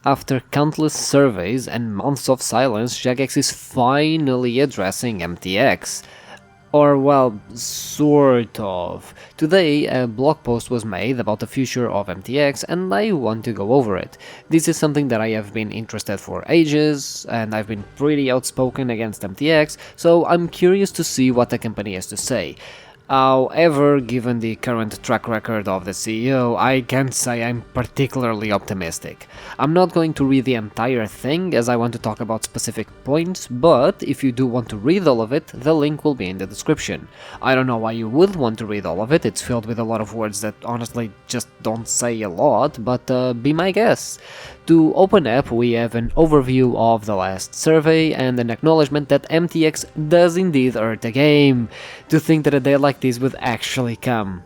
After countless surveys and months of silence, Jagex is finally addressing MTX. Or, well, sort of. Today, a blog post was made about the future of MTX, and I want to go over it. This is something that I have been interested for ages, and I've been pretty outspoken against MTX, so I'm curious to see what the company has to say. However, given the current track record of the CEO, I can't say I'm particularly optimistic. I'm not going to read the entire thing as I want to talk about specific points, but if you do want to read all of it, the link will be in the description. I don't know why you would want to read all of it, it's filled with a lot of words that honestly just don't say a lot, but be my guest. To open up, we have an overview of the last survey and an acknowledgement that MTX does indeed hurt the game. To think that a day like this would actually come.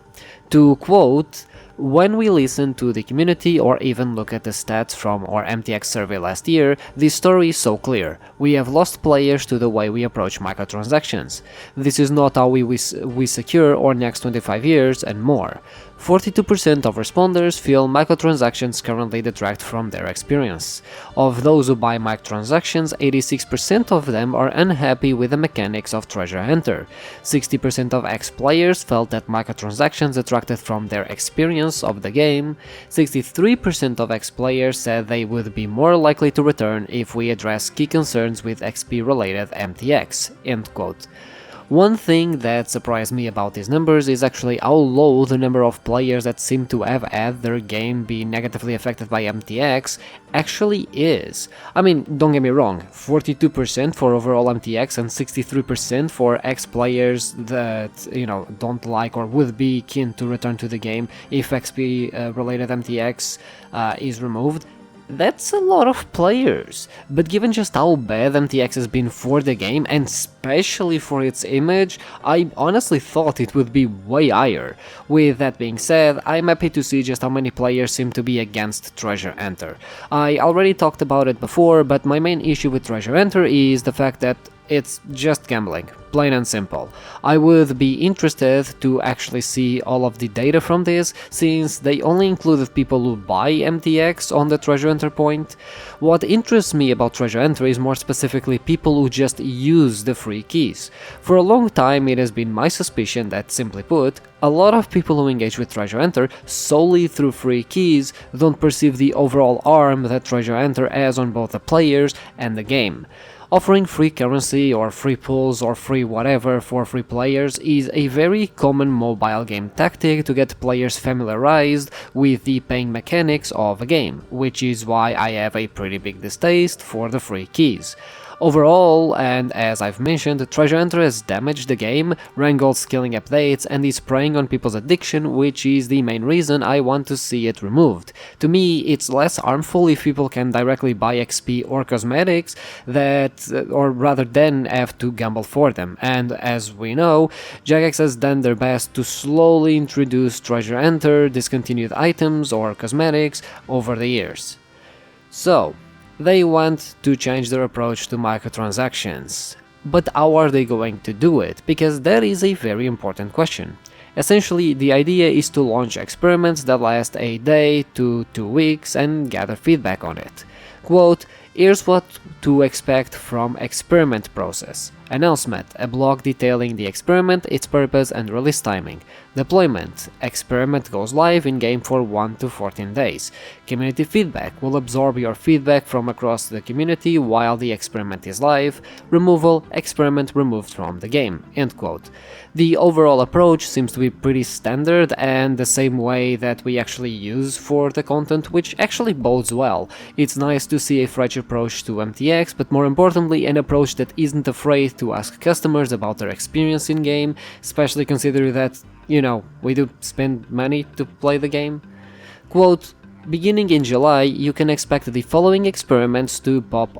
To quote, "When we listen to the community or even look at the stats from our MTX survey last year, the story is so clear. We have lost players to the way we approach microtransactions. This is not how we secure our next 25 years and more. 42% of responders feel microtransactions currently detract from their experience. Of those who buy microtransactions, 86% of them are unhappy with the mechanics of Treasure Hunter. 60% of ex-players felt that microtransactions detracted from their experience of the game. 63% of ex-players said they would be more likely to return if we address key concerns with XP-related MTX." End quote. One thing that surprised me about these numbers is actually how low the number of players that seem to have had their game be negatively affected by MTX actually is. I mean, don't get me wrong, 42% for overall MTX and 63% for ex-players that, don't like or would be keen to return to the game if XP related MTX is removed. That's a lot of players, but given just how bad MTX has been for the game, and especially for its image, I honestly thought it would be way higher. With that being said, I'm happy to see just how many players seem to be against Treasure Hunter. I already talked about it before, but my main issue with Treasure Hunter is the fact that it's just gambling, plain and simple. I would be interested to actually see all of the data from this, since they only included people who buy MTX on the Treasure Hunter point. What interests me about Treasure Hunter is more specifically people who just use the free keys. For a long time it has been my suspicion that, simply put, a lot of people who engage with Treasure Hunter solely through free keys don't perceive the overall harm that Treasure Hunter has on both the players and the game. Offering free currency or free pulls or free whatever for free players is a very common mobile game tactic to get players familiarized with the paying mechanics of a game, which is why I have a pretty big distaste for the free keys. Overall, and as I've mentioned, Treasure Hunter has damaged the game, wrangled skilling updates, and is preying on people's addiction, which is the main reason I want to see it removed. To me, it's less harmful if people can directly buy XP or cosmetics rather than have to gamble for them, and as we know, Jagex has done their best to slowly introduce Treasure Hunter discontinued items or cosmetics over the years. So, they want to change their approach to microtransactions. But how are they going to do it? Because that is a very important question. Essentially, the idea is to launch experiments that last a day to 2 weeks and gather feedback on it. Quote, "Here's what to expect from experiment process. Announcement, a blog detailing the experiment, its purpose and release timing. Deployment, experiment goes live in-game for 1 to 14 days. Community feedback, will absorb your feedback from across the community while the experiment is live. Removal, experiment removed from the game." End quote. The overall approach seems to be pretty standard and the same way that we actually use for the content, which actually bodes well. It's nice to see a fresh approach to MTX, but more importantly, an approach that isn't afraid to ask customers about their experience in-game, especially considering that, we do spend money to play the game. Quote, "Beginning in July, you can expect the following experiments to pop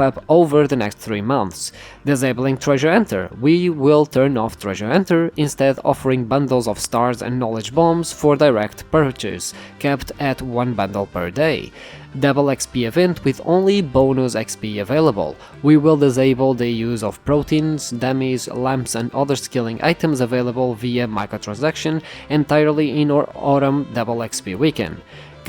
up over the next 3 months. Disabling Treasure Hunter. We will turn off Treasure Hunter, instead offering bundles of stars and knowledge bombs for direct purchase, capped at 1 bundle per day. Double XP event with only bonus XP available. We will disable the use of proteins, dummies, lamps and other skilling items available via microtransaction entirely in our autumn double XP weekend.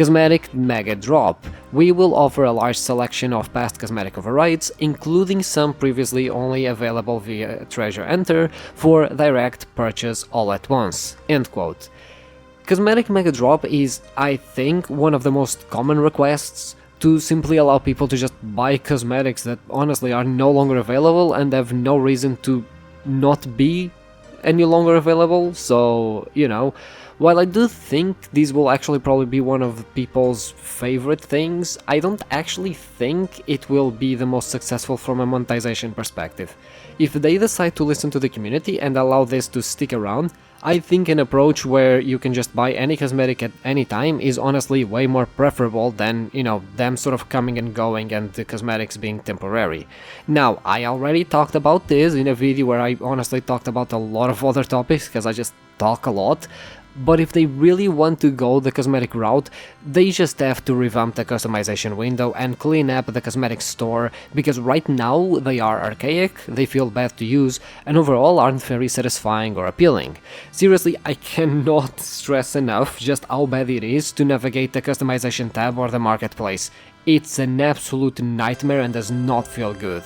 Cosmetic Mega Drop. We will offer a large selection of past cosmetic overrides, including some previously only available via Treasure Enter, for direct purchase all at once. End quote. Cosmetic Mega Drop is, I think, one of the most common requests, to simply allow people to just buy cosmetics that honestly are no longer available and have no reason to not be any longer available. So, while I do think these will actually probably be one of people's favorite things, I don't actually think it will be the most successful from a monetization perspective. If they decide to listen to the community and allow this to stick around, I think an approach where you can just buy any cosmetic at any time is honestly way more preferable than, them sort of coming and going and the cosmetics being temporary. Now, I already talked about this in a video where I honestly talked about a lot of other topics, because I just talk a lot. But if they really want to go the cosmetic route, they just have to revamp the customization window and clean up the cosmetic store, because right now they are archaic, they feel bad to use, and overall aren't very satisfying or appealing. Seriously, I cannot stress enough just how bad it is to navigate the customization tab or the marketplace. It's an absolute nightmare and does not feel good.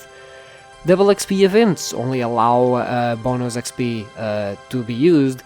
Double XP events only allow bonus XP to be used.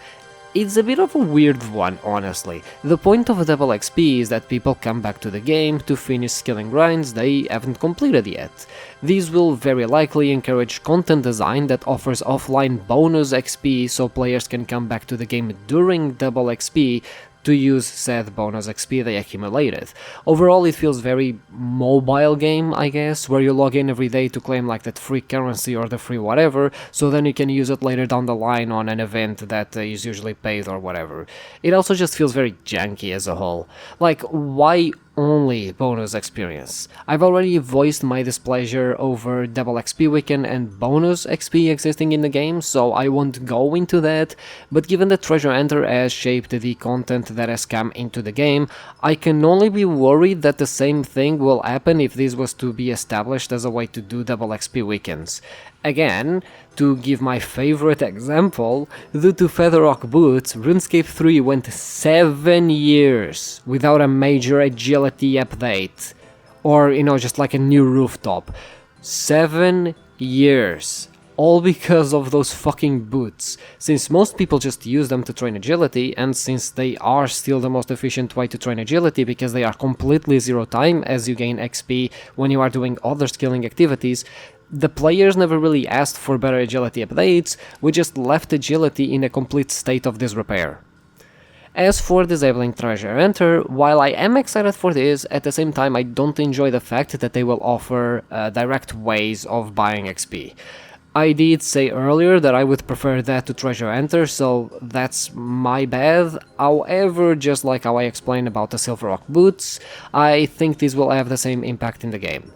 It's a bit of a weird one, honestly. The point of double XP is that people come back to the game to finish skilling grinds they haven't completed yet. These will very likely encourage content design that offers offline bonus XP so players can come back to the game during double XP to use said bonus XP they accumulated. Overall, it feels very mobile game, I guess, where you log in every day to claim like that free currency or the free whatever, so then you can use it later down the line on an event that is usually paid or whatever. It also just feels very janky as a whole. Like, why only bonus experience? I've already voiced my displeasure over double XP weekend and bonus XP existing in the game, so I won't go into that, but given that Treasure Enter has shaped the content that has come into the game, I can only be worried that the same thing will happen if this was to be established as a way to do double XP weekends. Again, to give my favorite example, due to Featherrock boots, RuneScape 3 went 7 years without a major agility update. Or, just like a new rooftop. 7 years. All because of those fucking boots. Since most people just use them to train agility, and since they are still the most efficient way to train agility because they are completely zero time as you gain XP when you are doing other skilling activities, the players never really asked for better agility updates, we just left agility in a complete state of disrepair. As for disabling Treasure Enter, while I am excited for this, at the same time I don't enjoy the fact that they will offer direct ways of buying XP. I did say earlier that I would prefer that to Treasure Enter, so that's my bad. However, just like how I explained about the Silverrock boots, I think this will have the same impact in the game.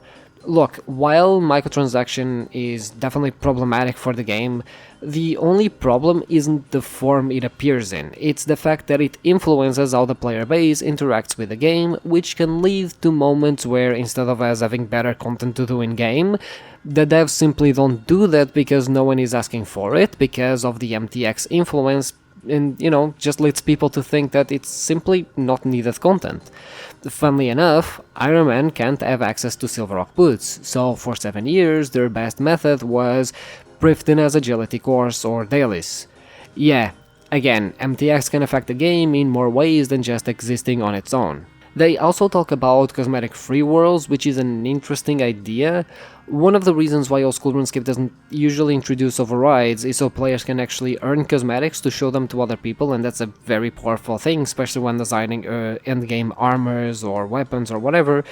Look, while microtransaction is definitely problematic for the game, the only problem isn't the form it appears in, it's the fact that it influences how the player base interacts with the game, which can lead to moments where instead of us having better content to do in-game, the devs simply don't do that because no one is asking for it, because of the MTX influence, and, just leads people to think that it's simply not needed content. Funnily enough, Iron Man can't have access to Silverrock boots, so for 7 years their best method was Prifdina's agility course or dailies. Yeah, again, MTX can affect the game in more ways than just existing on its own. They also talk about cosmetic free worlds, which is an interesting idea. One of the reasons why old school RuneScape doesn't usually introduce overrides is so players can actually earn cosmetics to show them to other people, and that's a very powerful thing, especially when designing endgame armors or weapons or whatever.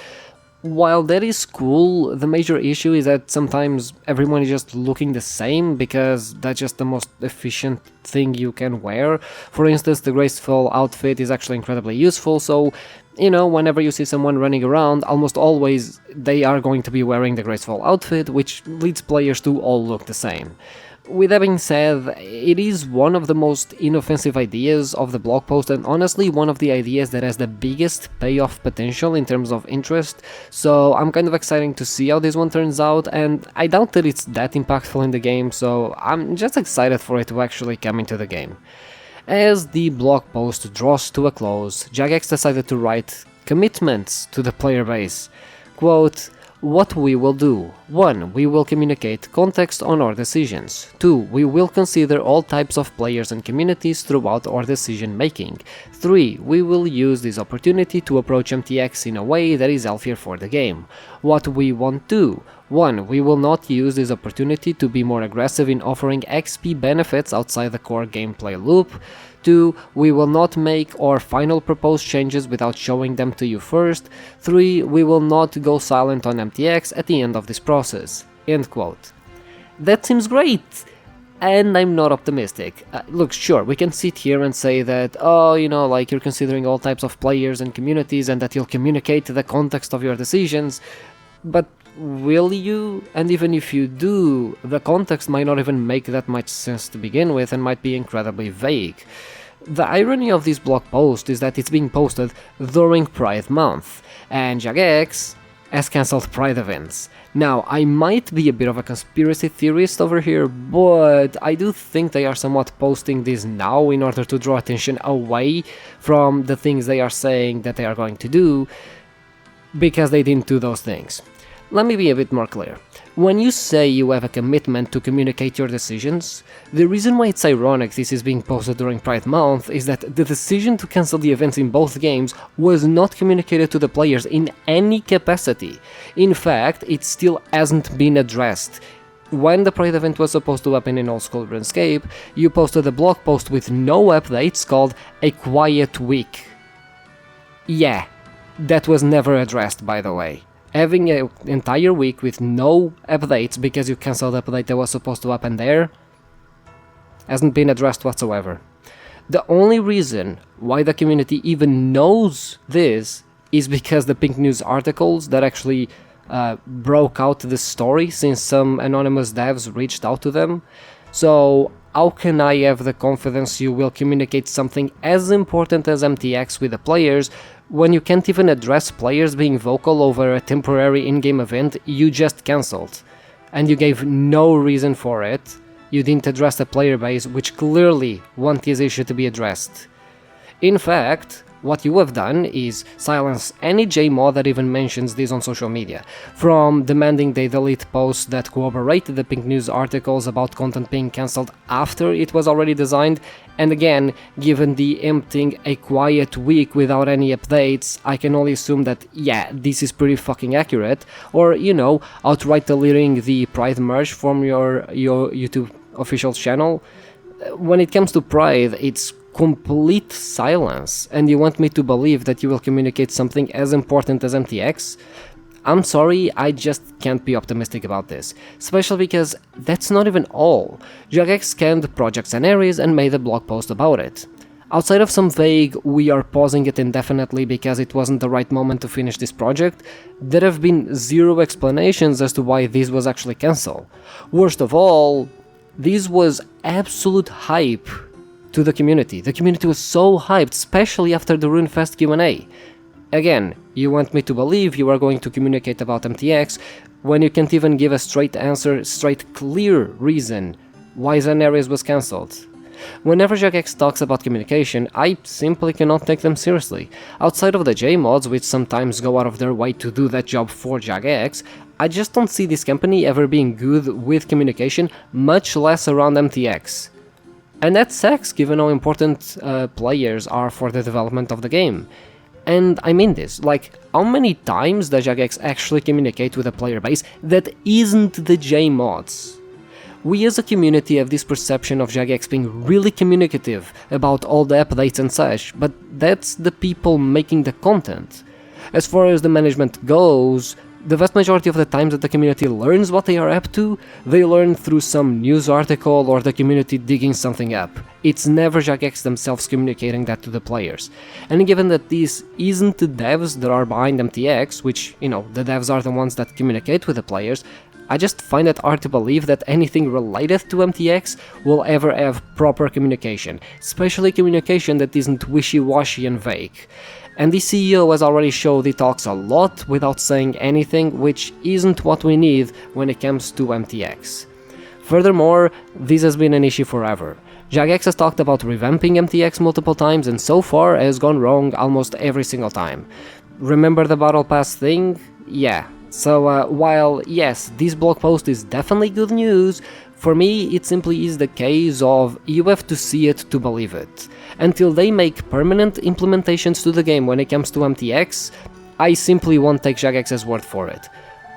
While that is cool, the major issue is that sometimes everyone is just looking the same because that's just the most efficient thing you can wear. For instance, the graceful outfit is actually incredibly useful, so whenever you see someone running around, almost always they are going to be wearing the graceful outfit, which leads players to all look the same. With that being said, it is one of the most inoffensive ideas of the blog post, and honestly one of the ideas that has the biggest payoff potential in terms of interest, so I'm kind of excited to see how this one turns out, and I doubt that it's that impactful in the game, so I'm just excited for it to actually come into the game. As the blog post draws to a close, Jagex decided to write commitments to the player base. Quote, "What we will do: 1. We will communicate context on our decisions. 2. We will consider all types of players and communities throughout our decision making. 3. We will use this opportunity to approach MTX in a way that is healthier for the game. What we won't do: 1. We will not use this opportunity to be more aggressive in offering XP benefits outside the core gameplay loop. 2. We will not make our final proposed changes without showing them to you first. 3. We will not go silent on MTX at the end of this process." End quote. That seems great, and I'm not optimistic. Look, sure, we can sit here and say that, oh, like you're considering all types of players and communities and that you'll communicate the context of your decisions, but will you? And even if you do, the context might not even make that much sense to begin with and might be incredibly vague. The irony of this blog post is that it's being posted during Pride Month, and Jagex has cancelled Pride events. Now, I might be a bit of a conspiracy theorist over here, but I do think they are somewhat posting this now in order to draw attention away from the things they are saying that they are going to do, because they didn't do those things. Let me be a bit more clear. When you say you have a commitment to communicate your decisions, the reason why it's ironic this is being posted during Pride Month is that the decision to cancel the events in both games was not communicated to the players in any capacity. In fact, it still hasn't been addressed. When the Pride event was supposed to happen in Old School RuneScape, you posted a blog post with no updates called A Quiet Week. Yeah, that was never addressed, by the way. Having an entire week with no updates because you cancelled the update that was supposed to happen there hasn't been addressed whatsoever. The only reason why the community even knows this is because the Pink News articles that actually broke out the story since some anonymous devs reached out to them. So how can I have the confidence you will communicate something as important as MTX with the players when you can't even address players being vocal over a temporary in-game event you just cancelled? And you gave no reason for it. You didn't address the player base, which clearly want this issue to be addressed. In fact, what you have done is silence any JMod that even mentions this on social media, from demanding they delete posts that corroborated the Pink News articles about content being cancelled after it was already designed, and again, given the emptying A Quiet Week without any updates, I can only assume that, yeah, this is pretty fucking accurate, or, outright deleting the Pride merge from your YouTube official channel. When it comes to Pride, it's complete silence, and you want me to believe that you will communicate something as important as MTX? I'm sorry, I just can't be optimistic about this, especially because that's not even all. Jagex scanned projects and areas and made a blog post about it. Outside of some vague "we are pausing it indefinitely because it wasn't the right moment to finish this project," there have been zero explanations as to why this was actually cancelled. Worst of all, this was absolute hype to the community. The community was so hyped, especially after the RuneFest Q&A. Again, you want me to believe you are going to communicate about MTX when you can't even give a straight answer, straight clear reason why Zen Areas was cancelled. Whenever Jagex talks about communication, I simply cannot take them seriously. Outside of the JMods, which sometimes go out of their way to do that job for Jagex, I just don't see this company ever being good with communication, much less around MTX. And that sucks given how important players are for the development of the game. And I mean this, like, how many times does Jagex actually communicate with a player base that isn't the JMods? We as a community have this perception of Jagex being really communicative about all the updates and such, but that's the people making the content. As far as the management goes, the vast majority of the times that the community learns what they are up to, they learn through some news article or the community digging something up. It's never Jagex themselves communicating that to the players. And given that this isn't the devs that are behind MTX, which, the devs are the ones that communicate with the players, I just find it hard to believe that anything related to MTX will ever have proper communication, especially communication that isn't wishy-washy and vague. And the CEO has already showed he talks a lot without saying anything, which isn't what we need when it comes to MTX. Furthermore, this has been an issue forever. Jagex has talked about revamping MTX multiple times and so far has gone wrong almost every single time. Remember the Battle Pass thing? Yeah. So while yes, this blog post is definitely good news, for me it simply is the case of you have to see it to believe it. Until they make permanent implementations to the game when it comes to MTX, I simply won't take Jagex's word for it.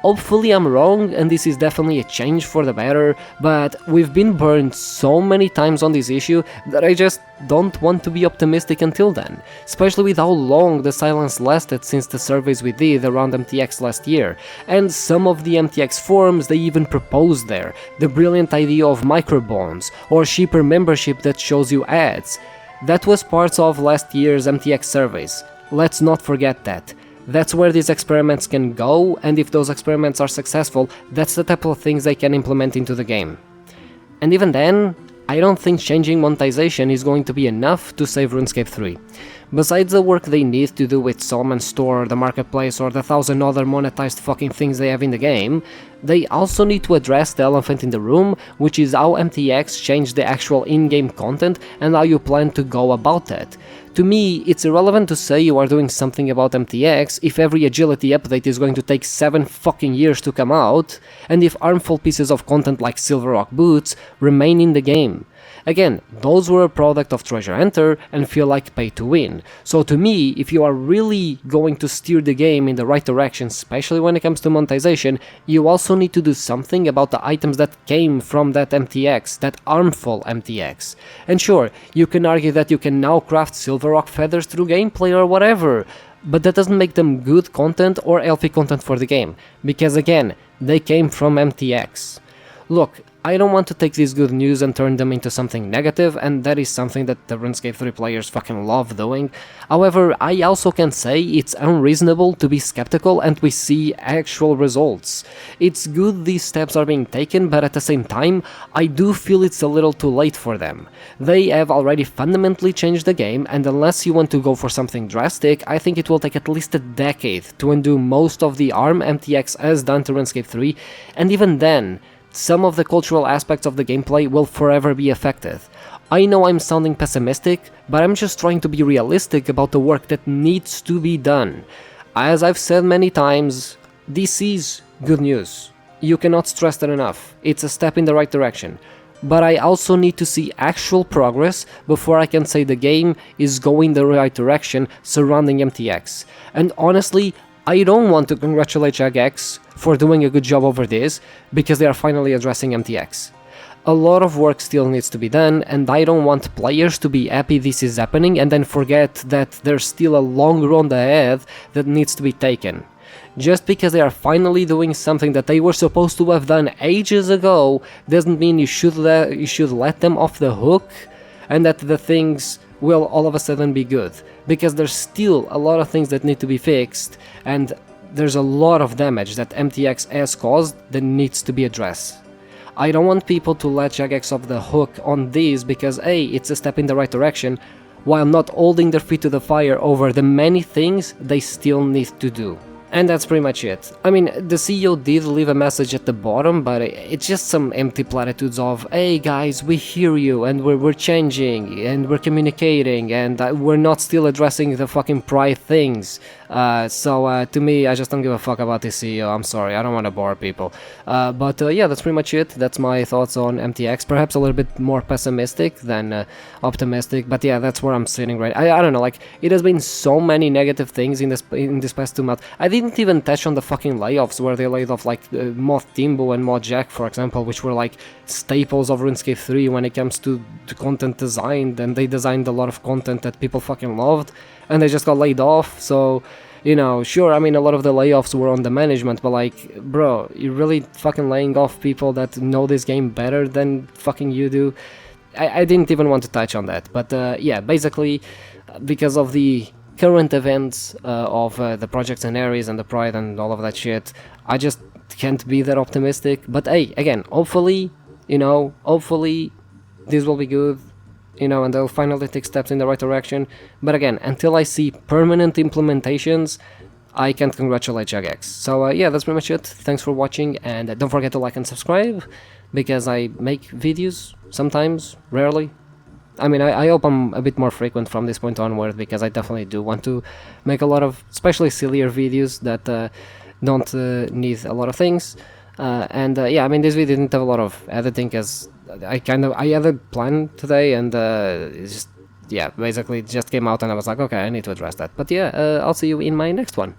Hopefully I'm wrong and this is definitely a change for the better, but we've been burned so many times on this issue that I just don't want to be optimistic until then, especially with how long the silence lasted since the surveys we did around MTX last year, and some of the MTX forums they even proposed there, the brilliant idea of microbonds or cheaper membership that shows you ads. That was part of last year's MTX surveys, let's not forget that. That's where these experiments can go, and if those experiments are successful, that's the type of things they can implement into the game. And even then, I don't think changing monetization is going to be enough to save RuneScape 3. Besides the work they need to do with Solomon Store, the marketplace, or the 1,000 other monetized fucking things they have in the game, they also need to address the elephant in the room, which is how MTX changed the actual in-game content and how you plan to go about that. To me, it's irrelevant to say you are doing something about MTX if every agility update is going to take 7 fucking years to come out, and if harmful pieces of content like Silver Rock boots remain in the game. Again, those were a product of Treasure Hunter and feel like pay to win. So to me, if you are really going to steer the game in the right direction, especially when it comes to monetization, you also need to do something about the items that came from that MTX, that harmful MTX. And sure, you can argue that you can now craft Silver Rock feathers through gameplay or whatever, but that doesn't make them good content or healthy content for the game, because again, they came from MTX. Look, I don't want to take this good news and turn them into something negative, and that is something that the RuneScape 3 players fucking love doing. However, I also can say it's unreasonable to be skeptical and we see actual results. It's good these steps are being taken, but at the same time, I do feel it's a little too late for them. They have already fundamentally changed the game, and unless you want to go for something drastic, I think it will take at least a decade to undo most of the harm MTX has done to RuneScape 3, and even then, some of the cultural aspects of the gameplay will forever be affected. I know I'm sounding pessimistic, but I'm just trying to be realistic about the work that needs to be done. As I've said many times, this is good news. You cannot stress that enough. It's a step in the right direction. But I also need to see actual progress before I can say the game is going the right direction surrounding MTX. And honestly, I don't want to congratulate Jagex for doing a good job over this, because they are finally addressing MTX. A lot of work still needs to be done, and I don't want players to be happy this is happening and then forget that there's still a long road ahead that needs to be taken. Just because they are finally doing something that they were supposed to have done ages ago doesn't mean you should let them off the hook and that the things will all of a sudden be good, because there's still a lot of things that need to be fixed, and there's a lot of damage that MTX has caused that needs to be addressed. I don't want people to let Jagex off the hook on this because hey, it's a step in the right direction, while not holding their feet to the fire over the many things they still need to do. And that's pretty much it. I mean, the CEO did leave a message at the bottom, but it's just some empty platitudes of, hey guys, we hear you, and we're changing, and we're communicating, and we're not still addressing the fucking pride things. So to me, I just don't give a fuck about this CEO, I'm sorry, I don't want to bore people. But yeah, that's pretty much it. That's my thoughts on MTX, perhaps a little bit more pessimistic than optimistic, but yeah, that's where I'm sitting right. I don't know, like, it has been so many negative things in this past 2 months. I didn't even touch on the fucking layoffs where they laid off like Moth Timbo and Mod Jack, for example, which were like staples of RuneScape 3 when it comes to content design, and they designed a lot of content that people fucking loved, and they just got laid off. So, you know, sure, I mean, a lot of the layoffs were on the management, but like, bro, you're really fucking laying off people that know this game better than fucking you do? I didn't even want to touch on that, but yeah, basically, because of the current events of the projects and areas and the pride and all of that shit, I just can't be that optimistic. But hey, again, hopefully, you know, hopefully this will be good, you know, and they'll finally take steps in the right direction. But again, until I see permanent implementations, I can't congratulate Jagex. So yeah, that's pretty much it. Thanks for watching, and don't forget to like and subscribe, because I make videos sometimes, rarely. I mean, I hope I'm a bit more frequent from this point onward, because I definitely do want to make a lot of, especially sillier videos that don't need a lot of things. Yeah, I mean, this video didn't have a lot of editing, because I had a plan today, and it's just, yeah, basically it just came out, and I was like, okay, I need to address that. But yeah, I'll see you in my next one.